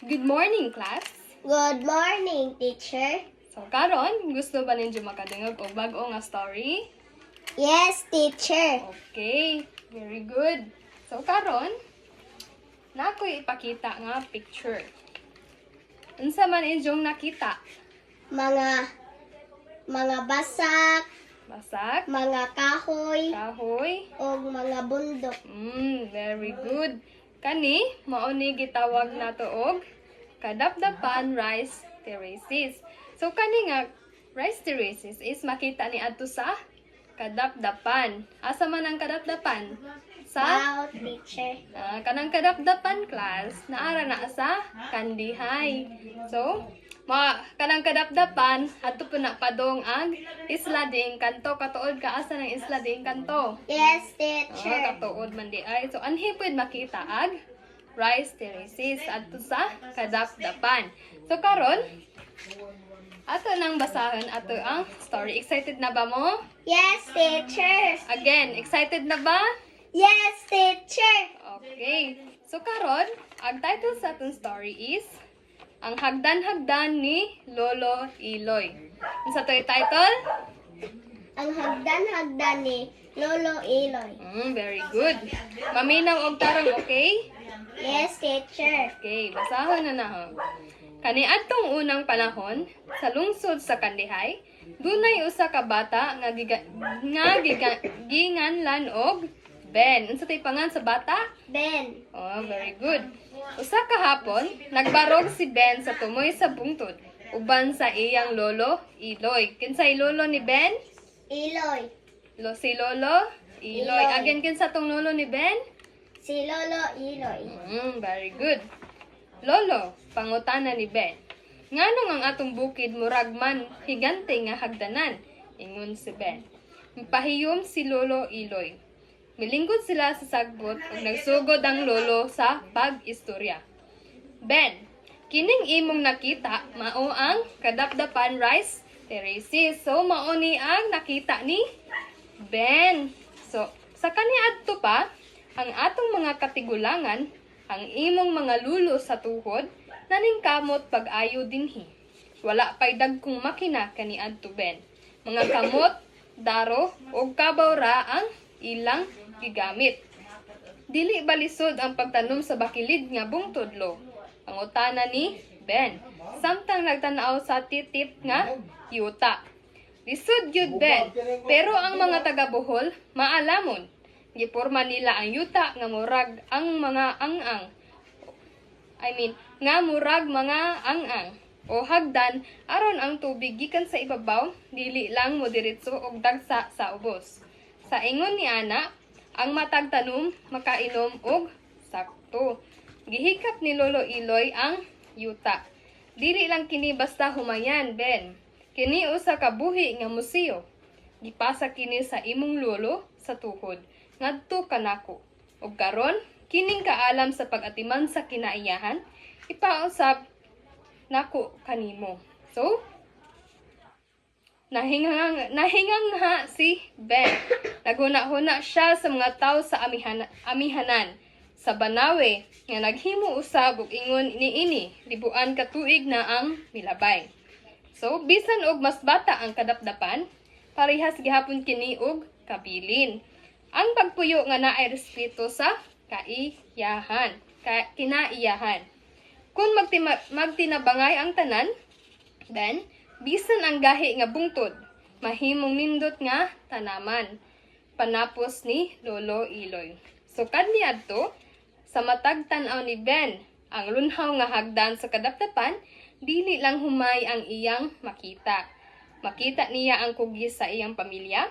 Good morning, class. Good morning, teacher. So, karon, gusto ba ninyo makadungog og bag-o nga story? Yes, teacher. Okay, very good. So, karon, na ako'y ipakita nga picture. Unsa man inyong nakita? Mga basak, Basak, mga kahoy, kahoy. o mga bundok. Very good. Kani, mauni gitawag nato og kadapdapan rice terraces. So, kani nga rice terraces is makita ni adto sa kadapdapan. Asa man ang kadapdapan? Sa Wow, teacher. kanang kadapdapan class, naara na sa Kandihay. So, kanang kadapdapan, ato po na padong ang Isla de Encanto. Katuod ka asa ng Isla de Encanto? Yes, teacher. Katuod man di ay. So, anhi pwede makita ag rice terraces ato sa kadapdapan. So, karon, ato nang basahan ato ang story. Excited na ba mo? Yes, teacher. Again, excited na ba? Yes, teacher. Okay. So karon, ang title sa atong story is Ang Hagdan-Hagdan ni Lolo Iloy. Unsa to yung title? Ang hagdan-hagdan ni Lolo Iloy. Very good. Maminaw og tarong, okay? Yes, teacher. Okay, basahon na ho. Kaniadtong unang panahon, sa lungsod sa Kandihay, dunay usa ka bata nga ginganlan og Ben. Unsa tay pangan sa bata? Ben. Oh, very good. Usa ka hapon, nagbarog si Ben sa tumoy sa bungtod, uban sa iyang lolo, Iloy. Kinsay lolo ni Ben? Iloy. Si lolo? Iloy. Iloy. Again, kinsa tong lolo ni Ben? Si Lolo Iloy. Very good. Lolo, pangutana ni Ben. Nganong ang atong bukid murag man higante nga hagdanan? Ingon si Ben. Pahiyom si Lolo Iloy. Milingkod sila sa sagbot ug nagsugod ang lolo sa pag-istorya. Ben, kining imong nakita mao ang kadapdapan rice terraces. So mao ni ang nakita ni Ben. So sa kaniadto pa ang atong mga katigulangan, ang imong mga lulo sa tuhod naningkamot pag-ayo dinhi. Wala pay dagkong makina kaniadto Ben. Mga kamot, daro ug kabaw ra ang ilang gigamit. Dili balisod ang pagtanom sa bakilid nga bungtod lo. Pangutana ni Ben, samtang nagtanaw sa titip nga yuta. Lisod gyud Ben, pero ang mga taga Bohol maalamon. Giporma nila ang yuta nga murag ang mga ang-ang. Nga murag mga ang-ang o hagdan aron ang tubig gikan sa ibabaw dili lang modiretso og dagsa sa ubos. Sa ingon ni ana, ang matag tanom makainom og sakto. Gihikap ni Lolo Iloy ang yuta. Dili lang kini basta humayan, Ben. Kini usa ka buhi nga museo. Gipasa kini sa imong lolo sa tuhod ngadto kanako. Ug karon, kining kaalam sa pag-atiman sa kinaiyahan, ipausab nako kanimo. So, nahingang ha si Ben. Naghuna-huna siya sa mga tao sa amihanan. Sa Banawe, nga naghimo usab og ingon niini, libuan ka tuig na ang milabay. So, bisan og mas bata ang kadapdapan, parehas gihapon kini og kabilin. Ang pagpuyo nga naay respeto sa kinaiyahan. Kung magtinabangay ang tanan, then bisan ang gahi nga bungtod, mahimong nindot nga tanaman. Panapos ni Lolo Iloy. So kaniadto sa matag tan-aw ni Ben, ang lunhaw nga hagdan sa kadapdapan, dili lang humay ang iyang makita. Makita niya ang kugis sa iyang pamilya,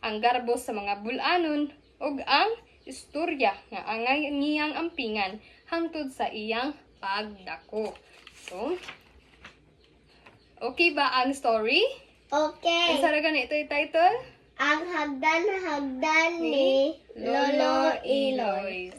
ang garbo sa mga bulanon, ug ang istorya nga angay niyang ampingan hangtod sa iyang pagdako. So, okay ba ang story? Okay. Ang saragan ito yung title? Ang hagdan-hagdan ni Lolo Iloy.